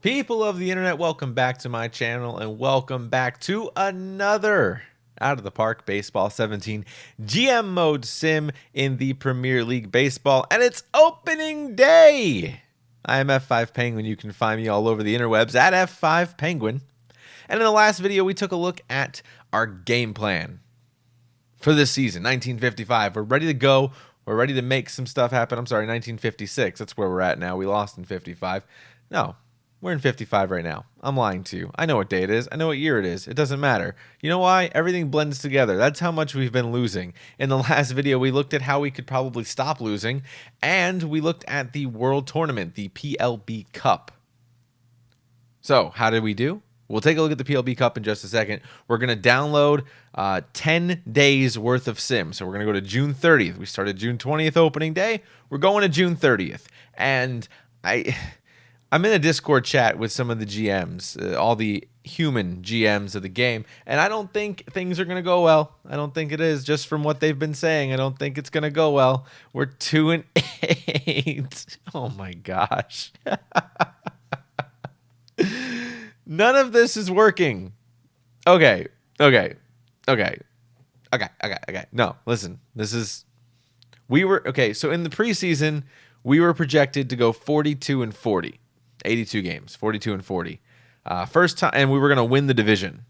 People of the internet, welcome back to my channel and welcome back to another Out of the Park Baseball 17 GM mode sim in the Premier League Baseball, and it's opening day. I am F5 Penguin. You can find me all over the interwebs at F5 Penguin. And in the last video, we took a look at our game plan for this season, 1955. We're ready to go. We're ready to make some stuff happen. I'm sorry, 1956. That's where we're at now. We lost in 55. No. We're in 55 right now. I'm lying to you. I know what day it is. I know what year it is. It doesn't matter. You know why? Everything blends together. That's how much we've been losing. In the last video, we looked at how we could probably stop losing, and we looked at the World Tournament, the PLB Cup. So, how did we do? We'll take a look at the PLB Cup in just a second. We're going to download 10 days worth of sim. So, we're going to go to June 30th. We started June 20th opening day. We're going to June 30th. And I'm in a Discord chat with some of the GMs, all the human GMs of the game, and I don't think things are going to go well. I don't think it is. Just from what they've been saying, I don't think it's going to go well. We're 2-8. Oh my gosh. None of this is working. Okay. No, listen. So in the preseason, we were projected to go 42-40. 82 games, 42-40. First time, and we were going to win the division,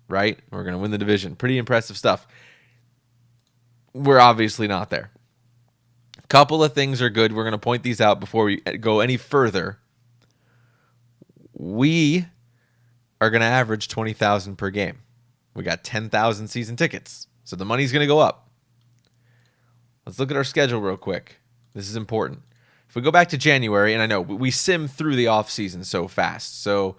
right? We're going to win the division. Pretty impressive stuff. We're obviously not there. A couple of things are good. We're going to point these out before we go any further. We are going to average 20,000 per game. We got 10,000 season tickets, so the money's going to go up. Let's look at our schedule real quick. This is important. If we go back to January, and I know we sim through the off season so fast, so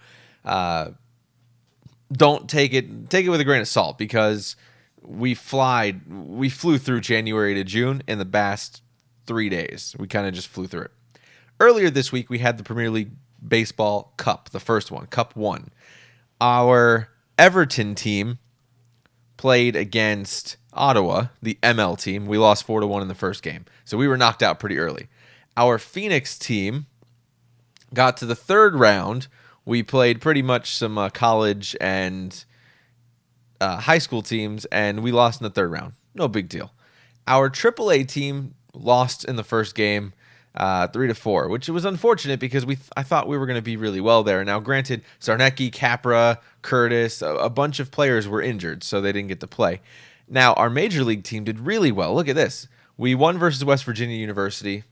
don't take it with a grain of salt, because we flew through January to June in the past 3 days. We kind of just flew through it. Earlier this week, we had the Premier League Baseball Cup, the first one, Cup 1. Our Everton team played against Ottawa, the ML team. We lost 4-1 in the first game, so we were knocked out pretty early. Our Phoenix team got to the third round. We played pretty much some college and high school teams, and we lost in the third round. No big deal. Our AAA team lost in the first game 3-4, which was unfortunate because I thought we were going to be really well there. Now, granted, Zarnecki, Capra, Curtis, a bunch of players were injured, so they didn't get to play. Now, our Major League team did really well. Look at this. We won versus West Virginia University.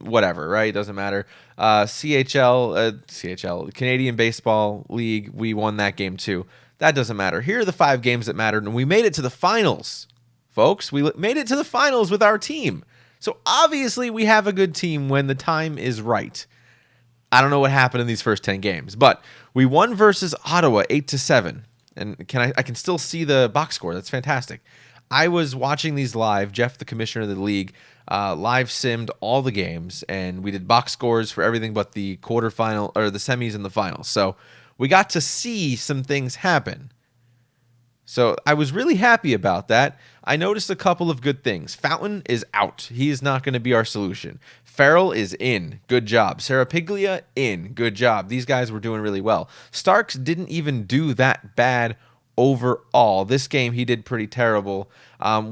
Whatever, right? Doesn't matter. CHL, Canadian Baseball League, we won that game too. That doesn't matter. Here are the 5 games that mattered, and we made it to the finals, folks. We made it to the finals with our team. So obviously we have a good team when the time is right. I don't know what happened in these first 10 games, but we won versus Ottawa 8-7. And I can still see the box score. That's fantastic. I was watching these live. Jeff, the commissioner of the league, live simmed all the games, and we did box scores for everything but the quarterfinal or the semis and the finals. So we got to see some things happen. So I was really happy about that. I noticed a couple of good things. Fountain is out. He is not going to be our solution. Farrell is in. Good job. Serapiglia in. Good job. These guys were doing really well. Starks didn't even do that bad overall. This game, he did pretty terrible.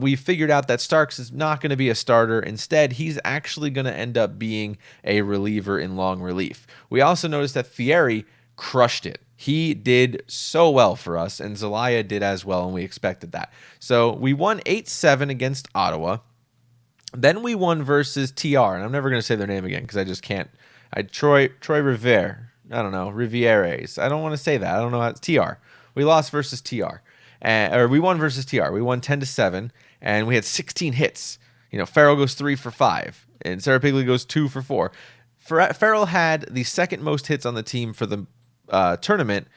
We figured out that Starks is not going to be a starter. Instead, he's actually going to end up being a reliever in long relief. We also noticed that Fieri crushed it. He did so well for us, and Zelaya did as well, and we expected that. So we won 8-7 against Ottawa. Then we won versus TR, and I'm never going to say their name again because I just can't. Troy Rivere. I don't know. Rivieres. I don't want to say that. I don't know how it's TR. We lost versus TR. Or we won versus TR. We won 10-7, and we had 16 hits. You know, Farrell goes 3 for 5, and Serapiglia goes 2 for 4. Farrell had the second most hits on the team for the tournament,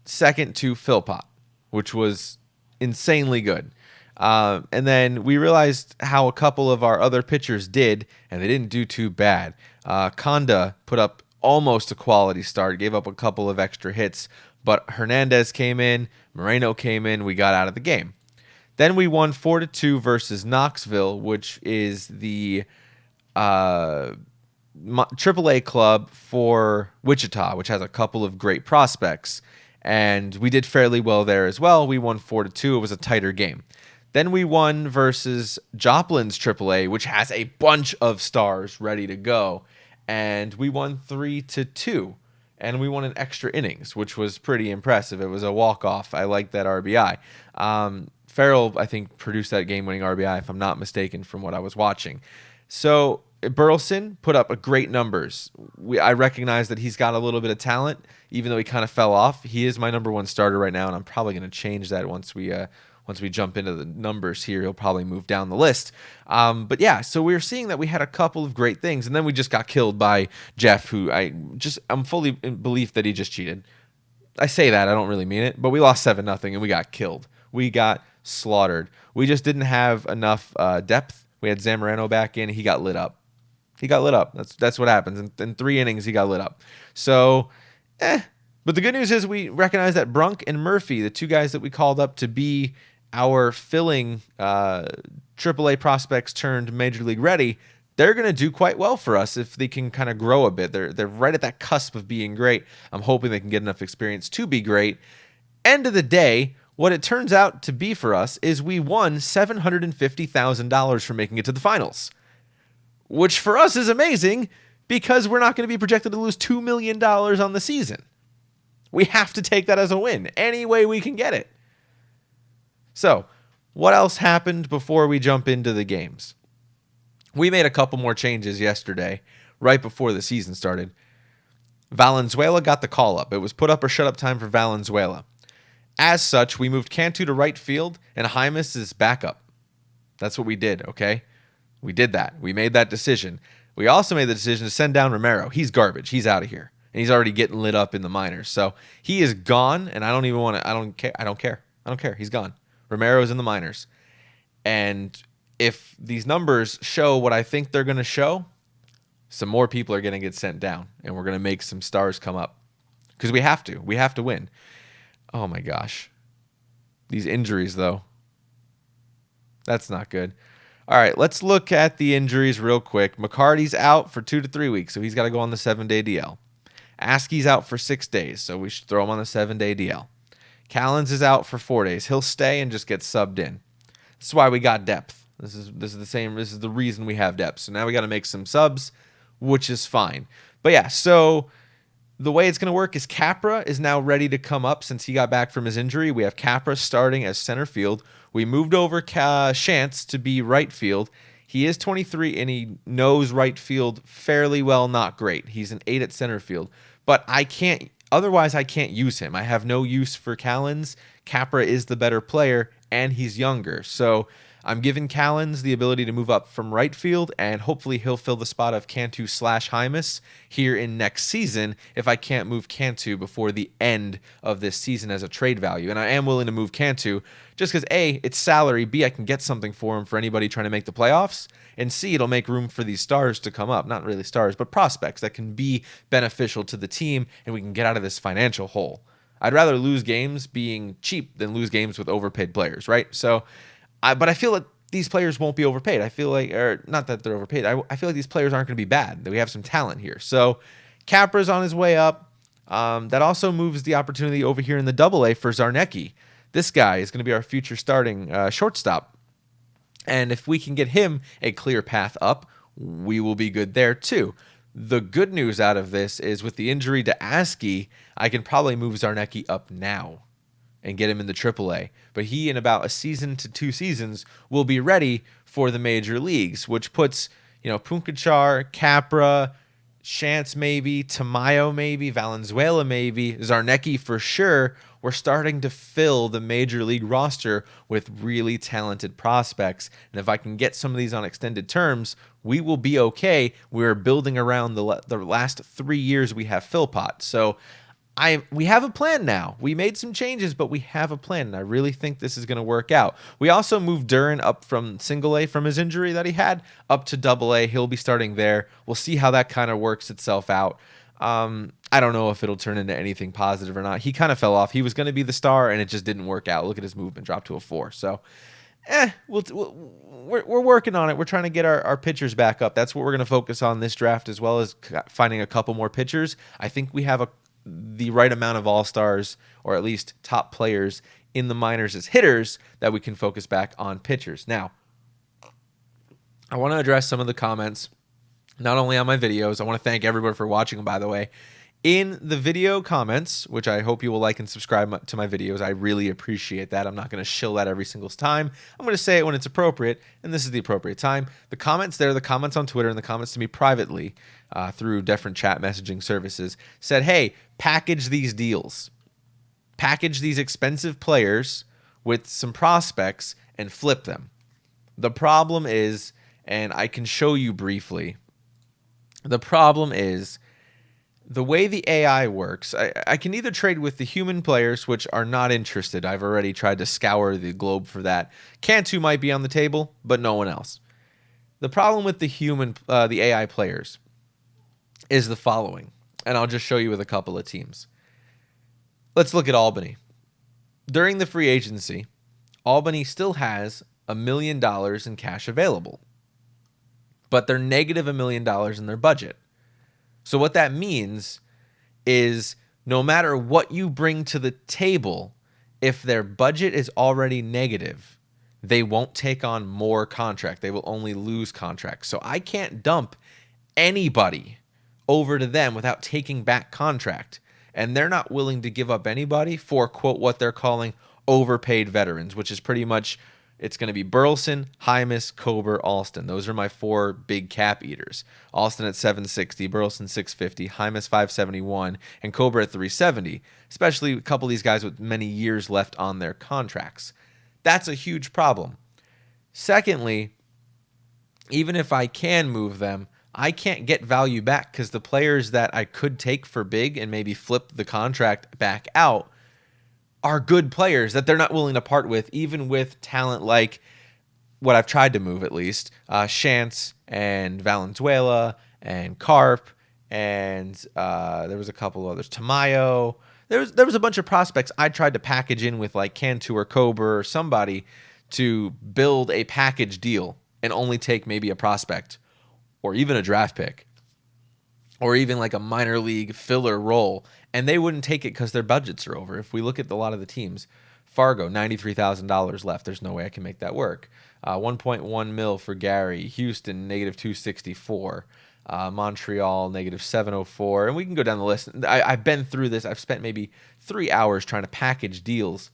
second to Philpott, which was insanely good. And then we realized how a couple of our other pitchers did, and they didn't do too bad. Conda put up almost a quality start, gave up a couple of extra hits, but Hernandez came in, Moreno came in, we got out of the game. Then we won 4-2 versus Knoxville, which is the AAA club for Wichita, which has a couple of great prospects. And we did fairly well there as well. We won 4-2. It was a tighter game. Then we won versus Joplin's AAA, which has a bunch of stars ready to go. And we won 3-2. And we won in extra innings, which was pretty impressive. It was a walk-off. I like that RBI. Farrell, I think, produced that game-winning RBI, if I'm not mistaken, from what I was watching. So Burleson put up a great numbers. I recognize that he's got a little bit of talent, even though he kind of fell off. He is my number one starter right now, and I'm probably going to change that once we jump into the numbers here. He'll probably move down the list. But yeah, so we were seeing that we had a couple of great things, and then we just got killed by Jeff, who I'm fully in belief that he just cheated. I say that, I don't really mean it, but we lost 7-0 and we got killed. We got slaughtered. We just didn't have enough depth. We had Zamorano back in. He got lit up. That's what happens. In 3 innings, he got lit up. So, But the good news is we recognize that Brunk and Murphy, the 2 guys that we called up to be our filling AAA prospects turned Major League ready, they're going to do quite well for us if they can kind of grow a bit. They're right at that cusp of being great. I'm hoping they can get enough experience to be great. End of the day, what it turns out to be for us is we won $750,000 for making it to the finals, which for us is amazing because we're not going to be projected to lose $2 million on the season. We have to take that as a win any way we can get it. So, what else happened before we jump into the games? We made a couple more changes yesterday, right before the season started. Valenzuela got the call-up. It was put up or shut up time for Valenzuela. As such, we moved Cantu to right field, and Hymas is backup. That's what we did, okay? We did that. We made that decision. We also made the decision to send down Romero. He's garbage. He's out of here. And he's already getting lit up in the minors. So he is gone, and I don't even want to, I don't care. He's gone. Romero's in the minors. And if these numbers show what I think they're going to show, some more people are going to get sent down, and we're going to make some stars come up. Because we have to. We have to win. Oh, my gosh. These injuries, though. That's not good. All right, let's look at the injuries real quick. McCarty's out for 2 to 3 weeks, so he's got to go on the 7-day DL. Askey's out for 6 days, so we should throw him on the 7-day DL. Callens is out for 4 days. He'll stay and just get subbed in. That's why we got depth. This is the reason we have depth. So now we got to make some subs, which is fine. But yeah, so the way it's going to work is Capra is now ready to come up since he got back from his injury. We have Capra starting as center field. We moved over Shantz to be right field. He is 23 and he knows right field fairly well, not great. He's an 8 at center field. But I can't use him. I have no use for Callens. Capra is the better player and he's younger. So I'm giving Callens the ability to move up from right field, and hopefully he'll fill the spot of Cantu / Hymas here in next season if I can't move Cantu before the end of this season as a trade value. And I am willing to move Cantu just because A, it's salary, B, I can get something for him for anybody trying to make the playoffs, and C, it'll make room for these stars to come up. Not really stars, but prospects that can be beneficial to the team, and we can get out of this financial hole. I'd rather lose games being cheap than lose games with overpaid players, right? So, but I feel like these players won't be overpaid. I feel like, or not that they're overpaid. I feel like these players aren't going to be bad. That we have some talent here. So Capra's on his way up. That also moves the opportunity over here in the AA for Zarnecki. This guy is going to be our future starting shortstop. And if we can get him a clear path up, we will be good there too. The good news out of this is with the injury to Askey, I can probably move Zarnecki up now and get him in the AAA. But he, in about a season to 2 seasons, will be ready for the major leagues, which puts, Punkachar, Capra, Shantz maybe, Tamayo maybe, Valenzuela maybe, Zarnecki for sure. We're starting to fill the major league roster with really talented prospects. And if I can get some of these on extended terms, we will be okay. We're building around the last 3 years we have Philpott. So we have a plan now. We made some changes, but we have a plan, and I really think this is going to work out. We also moved Duran up from single A from his injury that he had up to double A. He'll be starting there. We'll see how that kind of works itself out. I don't know if it'll turn into anything positive or not. He kind of fell off. He was going to be the star, and it just didn't work out. Look at his movement, dropped to a 4. So We're working on it. We're trying to get our pitchers back up. That's what we're going to focus on this draft, as well as finding a couple more pitchers. I think we have the right amount of all-stars, or at least top players in the minors as hitters, that we can focus back on pitchers. Now, I want to address some of the comments, not only on my videos. I want to thank everybody for watching them, by the way. In the video comments, which I hope you will like and subscribe to my videos, I really appreciate that. I'm not going to shill that every single time. I'm going to say it when it's appropriate, and this is the appropriate time. The comments there, the comments on Twitter, and the comments to me privately through different chat messaging services said, hey, package these deals. Package these expensive players with some prospects and flip them. The problem is, and I can show you briefly, the problem is the way the AI works. I can either trade with the human players, which are not interested. I've already tried to scour the globe for that. Cantu might be on the table, but no one else. The problem with the AI players is the following, and I'll just show you with a couple of teams. Let's look at Albany. During the free agency, Albany still has $1 million in cash available, but they're negative $1 million in their budget. So what that means is no matter what you bring to the table, if their budget is already negative, they won't take on more contract. They will only lose contracts. So I can't dump anybody over to them without taking back contract. And they're not willing to give up anybody for, quote, what they're calling overpaid veterans, which is pretty much, it's going to be Burleson, Hymas, Kober, Alston. Those are my 4 big cap eaters. Alston at 760, Burleson 650, Hymas 571, and Kober at 370, especially a couple of these guys with many years left on their contracts. That's a huge problem. Secondly, even if I can move them, I can't get value back because the players that I could take for big and maybe flip the contract back out are good players that they're not willing to part with, even with talent like what I've tried to move at least, Shantz and Valenzuela and Carp, and there was a couple others, Tamayo. There was a bunch of prospects I tried to package in with like Cantu or Kober or somebody to build a package deal and only take maybe a prospect or even a draft pick or even like a minor league filler role, and they wouldn't take it because their budgets are over. If we look at a lot of the teams, Fargo, $93,000 left. There's no way I can make that work. 1.1 mil for Gary. Houston, negative 264. Montreal, negative 704. And we can go down the list. I've been through this. I've spent maybe 3 hours trying to package deals,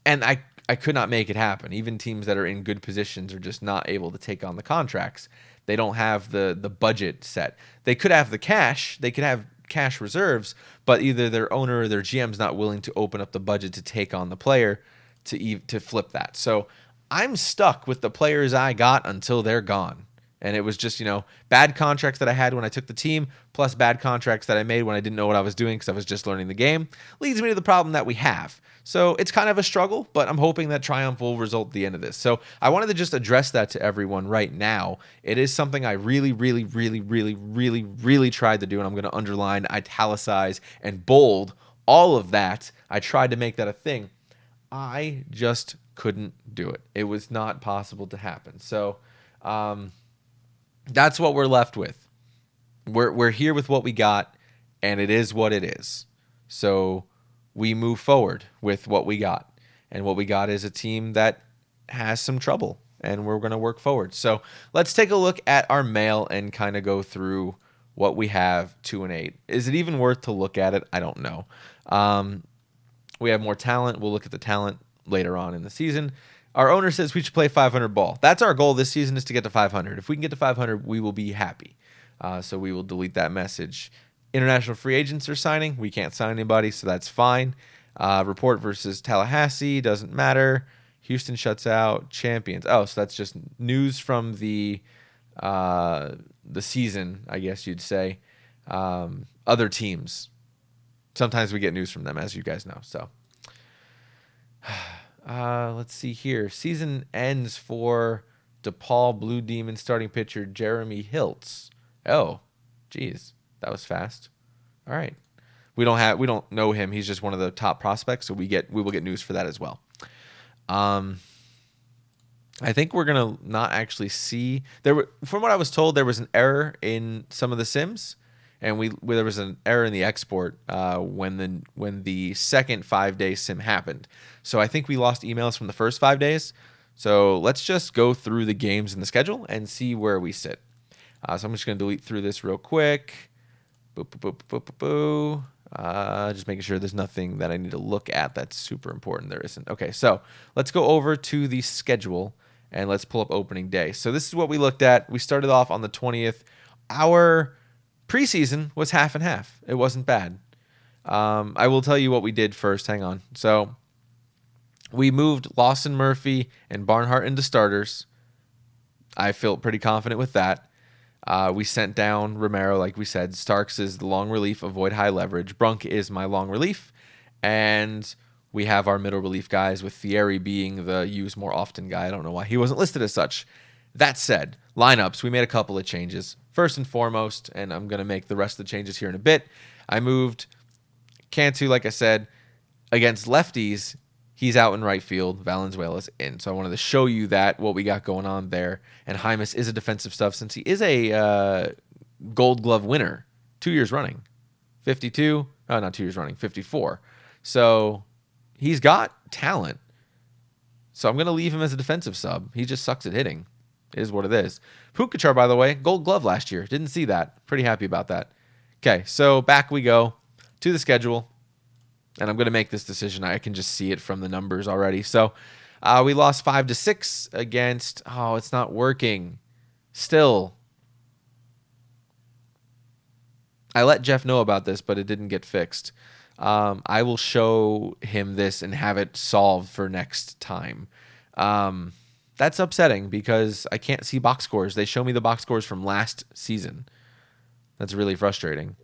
and I could not make it happen. Even teams that are in good positions are just not able to take on the contracts. They don't have the budget set. They could have the cash. They could have cash reserves, but either their owner or their GM's not willing to open up the budget to take on the player to flip that. So I'm stuck with the players I got until they're gone. And it was just, bad contracts that I had when I took the team, plus bad contracts that I made when I didn't know what I was doing because I was just learning the game, leads me to the problem that we have. So it's kind of a struggle, but I'm hoping that triumph will result at the end of this. So I wanted to just address that to everyone right now. It is something I really, really, really, really, really, really tried to do, and I'm going to underline, italicize, and bold all of that. I tried to make that a thing. I just couldn't do it. It was not possible to happen. So, that's what we're left with. We're here with what we got, and it is what it is. So we move forward with what we got. And what we got is a team that has some trouble, and we're going to work forward. So let's take a look at our mail and kind of go through what we have 2 and 8. Is it even worth to look at it? I don't know. We have more talent. We'll look at the talent later on in the season. Our owner says we should play 500 ball. That's our goal this season, is to get to 500. If we can get to 500, we will be happy. So we will delete that message. International free agents are signing. We can't sign anybody, so that's fine. Report versus Tallahassee, doesn't matter. Houston shuts out. Champions. Oh, so that's just news from the season, I guess you'd say. Other teams. Sometimes we get news from them, as you guys know. So let's see here. Season ends for DePaul Blue Demon starting pitcher Jeremy Hiltz. Oh, geez, that was fast. All right, we don't know him. He's just one of the top prospects, so we will get news for that as well. I think we're gonna not actually see from what I was told, there was an error in some of the sims, and there was an error in the export when the second 5 day sim happened. So I think we lost emails from the first 5 days. So let's just go through the games in the schedule and see where we sit. So I'm just gonna delete through this real quick. Boo, boo, boo, boo, boo, boo. Just making sure there's nothing that I need to look at that's super important. There isn't. Okay, so let's go over to the schedule and let's pull up opening day. So this is what we looked at. We started off on the 20th. Our preseason was half and half. It wasn't bad. I will tell you what we did first. Hang on. So we moved Lawson Murphy and Barnhart into starters. I feel pretty confident with that. We sent down Romero, like we said. Starks is the long relief, avoid high leverage. Brunk is my long relief. And we have our middle relief guys, with Thierry being the use more often guy. I don't know why he wasn't listed as such. That said, lineups, we made a couple of changes. First and foremost, and I'm going to make the rest of the changes here in a bit, I moved Cantu, like I said, against lefties. He's out in right field. Valenzuela's in. So I wanted to show you what we got going on there. And Hymas is a defensive stuff, since he is a Gold Glove winner 2 years running. 52. Oh, not 2 years running. 54. So he's got talent. So I'm going to leave him as a defensive sub. He just sucks at hitting. It is what it is. Pukachar, by the way, Gold Glove last year. Didn't see that. Pretty happy about that. Okay, so back we go to the schedule. And I'm going to make this decision. I can just see it from the numbers already. So we lost 5-6 against... Oh, it's not working. Still. I let Jeff know about this, but it didn't get fixed. I will show him this and have it solved for next time. That's upsetting because I can't see box scores. They show me the box scores from last season. That's really frustrating.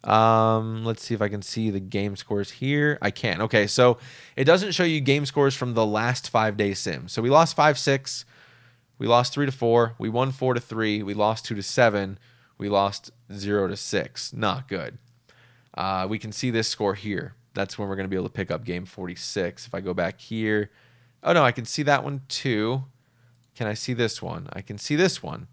Let's see if I can see the game scores here. I can. Okay, so it doesn't show you game scores from the last 5 day sim. So we lost 5-6. We lost 3-4. We won 4-3. We lost 2-7. We lost 0-6. Not good. We can see this score here. That's when we're going to be able to pick up game 46. If I go back here. Oh, no, I can see that one too. Can I see this one? I can see this one.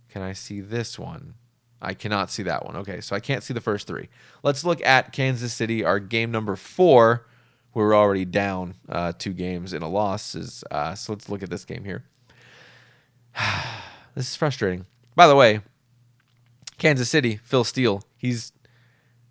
Can I see this one? I cannot see that one. Okay, so I can't see the first 3. Let's look at Kansas City, our game number 4. We're already down 2 games in a loss. So let's look at this game here. This is frustrating. By the way, Kansas City, Phil Steele, he's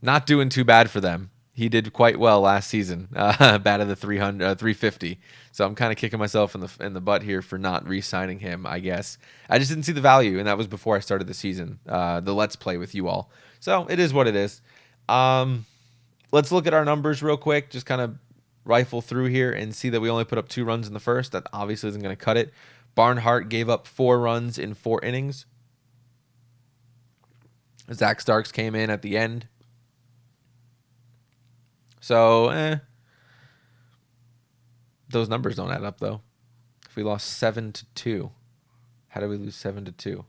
not doing too bad for them. He did quite well last season, batted the 350. So I'm kind of kicking myself in the butt here for not re-signing him, I guess. I just didn't see the value, and that was before I started the season, the Let's Play with you all. So it is what it is. Let's look at our numbers real quick, just kind of rifle through here and see that we only put up 2 runs in the first. That obviously isn't going to cut it. Barnhart gave up 4 runs in 4 innings. Zach Starks came in at the end. So, those numbers don't add up, though. If we lost 7-2, how did we lose 7-2?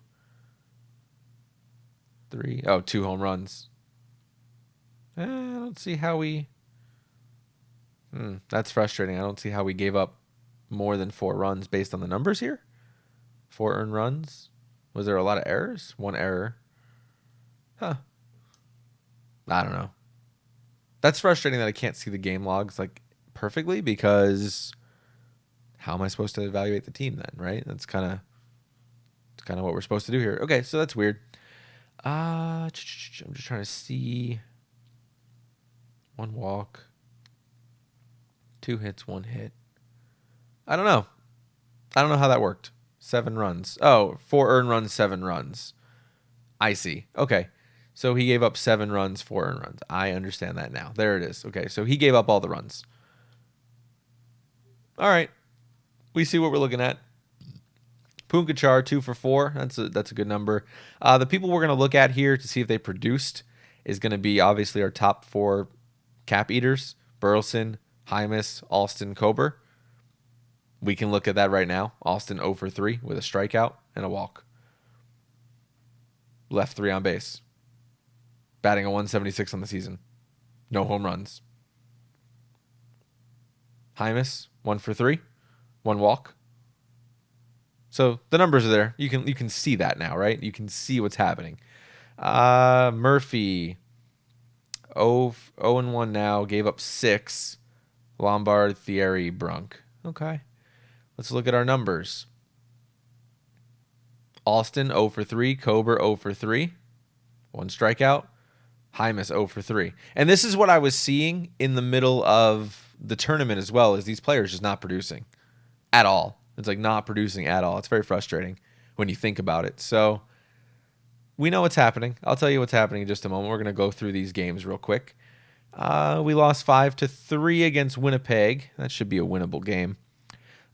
2 home runs. I don't see how we... That's frustrating. I don't see how we gave up more than 4 runs based on the numbers here. 4 earned runs. Was there a lot of errors? 1 error. Huh. I don't know. That's frustrating that I can't see the game logs like perfectly, because how am I supposed to evaluate the team then, right? That's kind of what we're supposed to do here. Okay, so that's weird. I'm just trying to see. 1 walk, 2 hits, 1 hit. I don't know how that worked. 7 runs. Oh, 4 earned runs, 7 runs. I see. Okay. So he gave up 7 runs, 4 earned runs. I understand that now. There it is. Okay, so he gave up all the runs. All right. We see what we're looking at. Pukachar, 2 for 4. That's a good number. The people we're going to look at here to see if they produced is going to be obviously our top 4 cap eaters. Burleson, Hymas, Alston, Kober. We can look at that right now. Alston 0 for 3 with a strikeout and a walk. Left 3 on base. Batting a 176 on the season. No home runs. Hymas, 1 for 3. 1 walk. So the numbers are there. You can see that now, right? You can see what's happening. Murphy, 0-1 now, gave up 6. Lombard, Thierry, Brunk. Okay. Let's look at our numbers. Alston, 0 for 3. Kober, 0 for 3. 1 strikeout. Hymas, 0 for 3. And this is what I was seeing in the middle of the tournament as well, is these players just not producing at all. It's like not producing at all. It's very frustrating when you think about it. So we know what's happening. I'll tell you what's happening in just a moment. We're going to go through these games real quick. We lost 5-3 against Winnipeg. That should be a winnable game.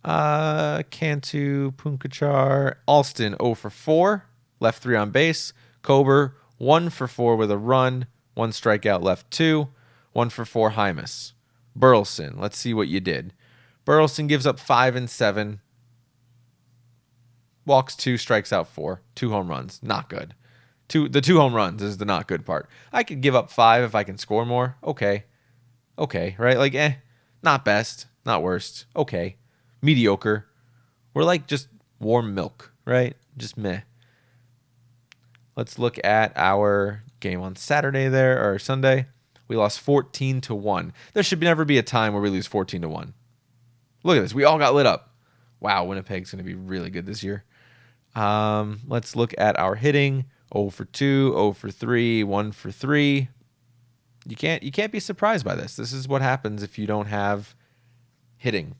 Cantu, Punkachar, Alston 0 for 4, left 3 on base. Kober 1 for 4 with a run, 1 strikeout, left 2, 1 for 4 Hymas. Burleson, let's see what you did. Burleson gives up 5 and 7, walks 2, strikes out 4, 2 home runs, not good. The 2 home runs is the not good part. I could give up 5 if I can score more. Okay, right? Like, not best, not worst. Okay, mediocre. We're like just warm milk, right? Just meh. Let's look at our game on Saturday there, or Sunday. We lost 14-1. There should never be a time where we lose 14-1. Look at this. We all got lit up. Wow, Winnipeg's going to be really good this year. Let's look at our hitting. 0 for 2, 0 for 3, 1 for 3. You can't be surprised by this. This is what happens if you don't have hitting.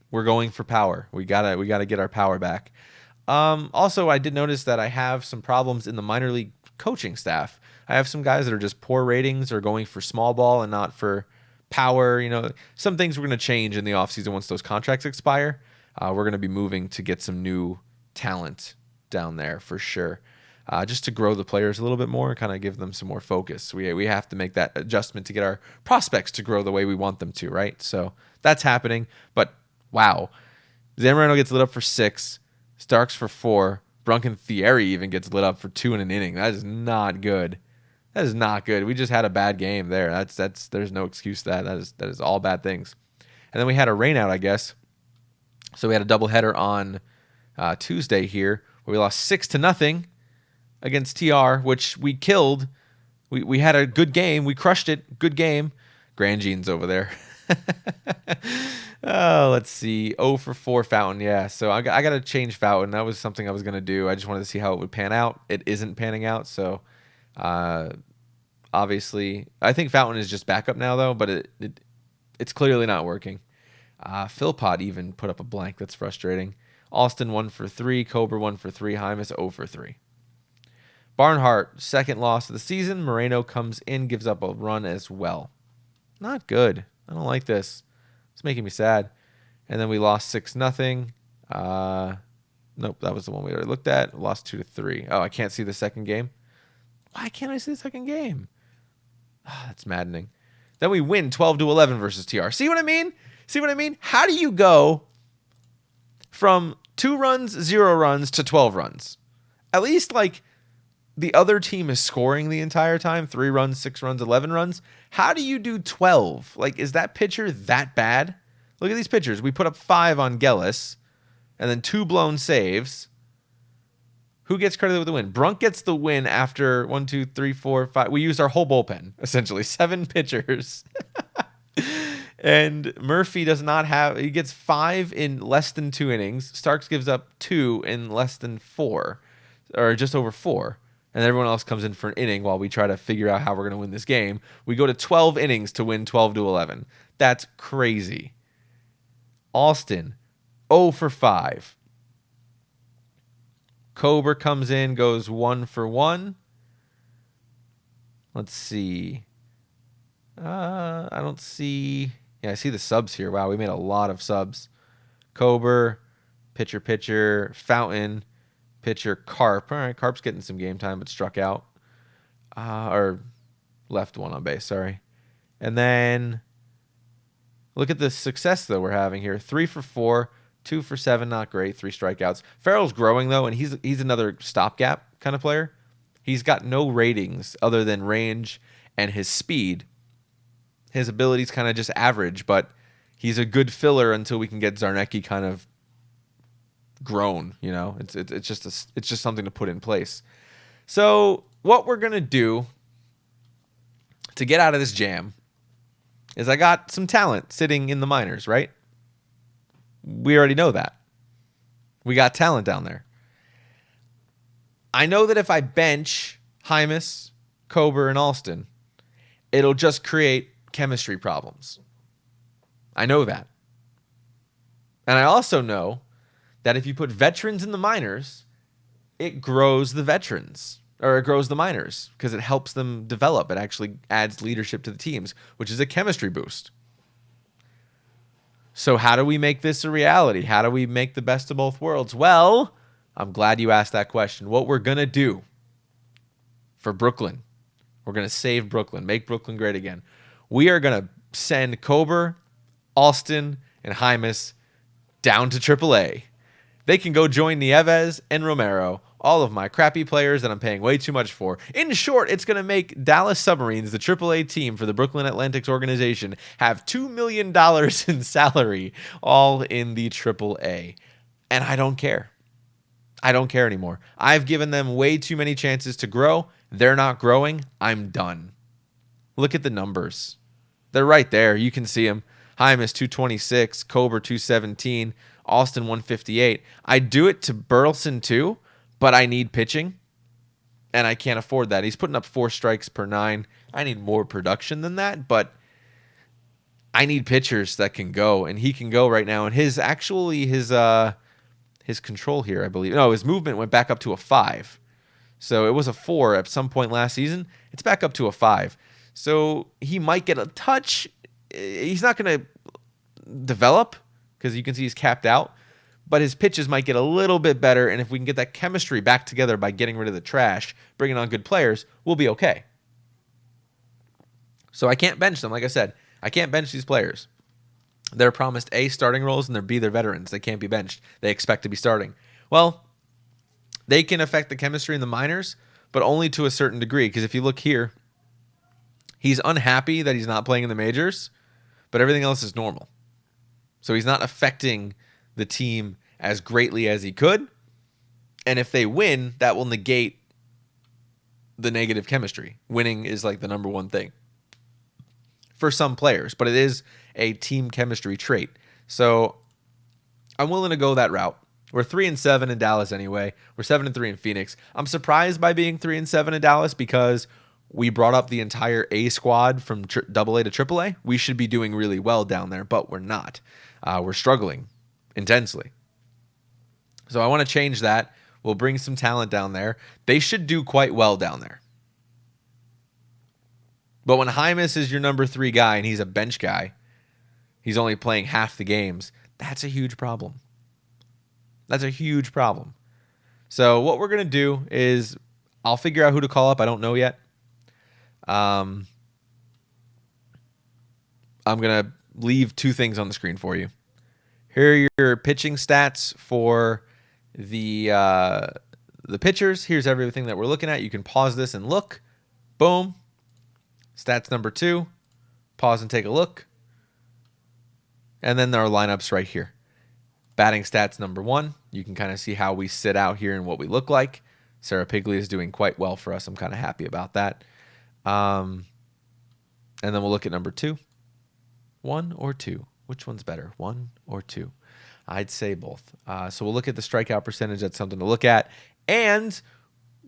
We're going for power. We gotta get our power back. Also, I did notice that I have some problems in the minor league coaching staff. I have some guys that are just poor ratings or going for small ball and not for power. You know, some things we're going to change in the offseason once those contracts expire. We're going to be moving to get some new talent down there for sure. Just to grow the players a little bit more and kind of give them some more focus. We have to make that adjustment to get our prospects to grow the way we want them to, right? So that's happening. But wow, Zamorano gets lit up for 6, Starks for 4, Brunk and Thierry even gets lit up for 2 in an inning. That is not good. That is not good. We just had a bad game there. That's there's no excuse to that. That is all bad things. And then we had a rainout, I guess. So we had a doubleheader on Tuesday here where we lost 6-0 against TR, which we killed. We had a good game. We crushed it. Good game. Grandjean's over there. Oh, let's see. 0 for 4 Fountain. Yeah, so I got to change Fountain. That was something I was going to do. I just wanted to see how it would pan out. It isn't panning out, so obviously I think Fountain is just backup now, though, but it's clearly not working. Philpott even put up a blank. That's frustrating. Alston 1 for 3. Cobra 1 for 3. Hymas 0 for 3. Barnhart, second loss of the season. Moreno comes in, gives up a run as well. Not good. I don't like this. It's making me sad. And then we lost 6-0. Nope, that was the one we already looked at. Lost 2-3. Oh, I can't see the second game. Why can't I see the second game? Oh, that's maddening. Then we win 12-11 versus TR. See what I mean? How do you go from 2 runs, 0 runs to 12 runs? At least, like, the other team is scoring the entire time. 3 runs, 6 runs, 11 runs. How do you do 12? Like, is that pitcher that bad? Look at these pitchers. We put up 5 on Gellis and then 2 blown saves. Who gets credit with the win? Brunk gets the win after 1, 2, 3, 4, 5. We used our whole bullpen, essentially. 7 pitchers. And Murphy does not have... He gets 5 in less than 2 innings. Starks gives up 2 in less than 4. Or just over 4. And everyone else comes in for an inning while we try to figure out how we're going to win this game. We go to 12 innings to win 12-11. That's crazy. Alston, 0 for 5. Kober comes in, goes 1 for 1. Let's see. I don't see... Yeah, I see the subs here. Wow, we made a lot of subs. Kober, pitcher, Fountain... Pitcher Carp. All right, Carp's getting some game time, but struck out. Or left 1 on base, sorry. And then look at the success, though, we're having here. 3 for 4, 2 for 7, not great. 3 strikeouts. Farrell's growing, though, and he's another stopgap kind of player. He's got no ratings other than range and his speed. His ability's kind of just average, but he's a good filler until we can get Zarnecki kind of grown. It's just something to put in place. So what we're gonna do to get out of this jam is I got some talent sitting in the minors, right? We already know that. We got talent down there. I know that if I bench Hymas, Kober, and Alston, it'll just create chemistry problems. I know that. And I also know that if you put veterans in the minors, it grows the veterans, or it grows the minors, because it helps them develop. It actually adds leadership to the teams, which is a chemistry boost. So how do we make this a reality? How do we make the best of both worlds? Well, I'm glad you asked that question. What we're going to do for Brooklyn, we're going to save Brooklyn, make Brooklyn great again. We are going to send Kober, Alston, and Hymas down to AAA. They can go join Nieves and Romero, all of my crappy players that I'm paying way too much for. In short, it's going to make Dallas Submarines, the AAA team for the Brooklyn Athletics organization, have $2 million in salary, all in the AAA. And I don't care. I don't care anymore. I've given them way too many chances to grow. They're not growing. I'm done. Look at the numbers. They're right there. You can see them. Hymas 226, Kober 217, Alston 158. I do it to Burleson too, but I need pitching, and I can't afford that. He's putting up 4 strikes per 9. I need more production than that, but I need pitchers that can go, and he can go right now. And his control here, I believe. No, his movement went back up to a 5. So it was a 4 at some point last season. It's back up to a 5. So he might get a touch. He's not going to develop because you can see he's capped out. But his pitches might get a little bit better. And if we can get that chemistry back together by getting rid of the trash, bringing on good players, we'll be okay. So I can't bench them. Like I said, I can't bench these players. They're promised A, starting roles, and they're veterans. They can't be benched. They expect to be starting. Well, they can affect the chemistry in the minors, but only to a certain degree. Because if you look here, he's unhappy that he's not playing in the majors, but everything else is normal. So he's not affecting the team as greatly as he could. And if they win, that will negate the negative chemistry. Winning is like the number one thing for some players, but it is a team chemistry trait. So I'm willing to go that route. We're 3-7 in Dallas anyway. We're 7-3 in Phoenix. I'm surprised by being 3-7 in Dallas because we brought up the entire A squad from AA to AAA. We should be doing really well down there, but we're not. We're struggling intensely. So I want to change that. We'll bring some talent down there. They should do quite well down there. But when Hymas is your number 3 guy and he's a bench guy, he's only playing half the games, that's a huge problem. That's a huge problem. So what we're going to do is I'll figure out who to call up. I don't know yet. I'm going to leave 2 things on the screen for you. Here are your pitching stats for the pitchers. Here's everything that we're looking at. You can pause this and look. Boom. Stats number 2. Pause and take a look. And then there are lineups right here. Batting stats number 1. You can kind of see how we sit out here and what we look like. Sarah Pigley is doing quite well for us. I'm kind of happy about that. And then we'll look at number 2. 1 or 2? Which one's better, 1 or 2? I'd say both. So we'll look at the strikeout percentage. That's something to look at. And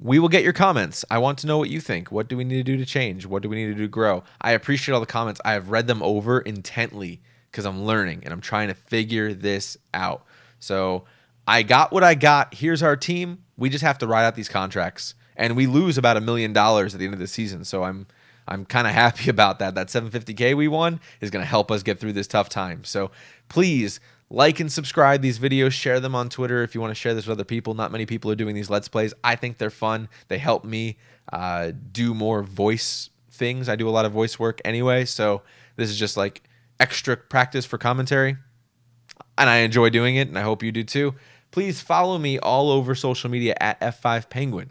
we will get your comments. I want to know what you think. What do we need to do to change? What do we need to do to grow? I appreciate all the comments. I have read them over intently because I'm learning and I'm trying to figure this out. So I got what I got. Here's our team. We just have to ride out these contracts. And we lose about $1 million at the end of the season. So I'm kind of happy about that. That $750K we won is going to help us get through this tough time. So please like and subscribe these videos. Share them on Twitter if you want to share this with other people. Not many people are doing these Let's Plays. I think they're fun. They help me do more voice things. I do a lot of voice work anyway. So this is just like extra practice for commentary. And I enjoy doing it, and I hope you do too. Please follow me all over social media at F5Penguin.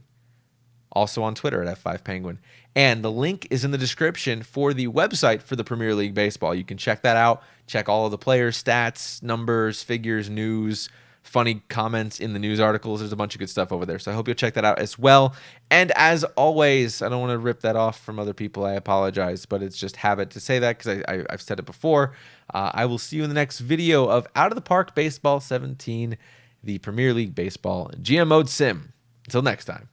Also on Twitter at F5Penguin. And the link is in the description for the website for the Premier League Baseball. You can check that out. Check all of the players' stats, numbers, figures, news funny comments in the news articles. There's a bunch of good stuff over there. So I hope you'll check that out as well. And as always, I don't want to rip that off from other people. I apologize, but it's just habit to say that because I've said it before. I will see you in the next video of Out of the Park Baseball 17, the Premier League Baseball GM Mode Sim. Until next time.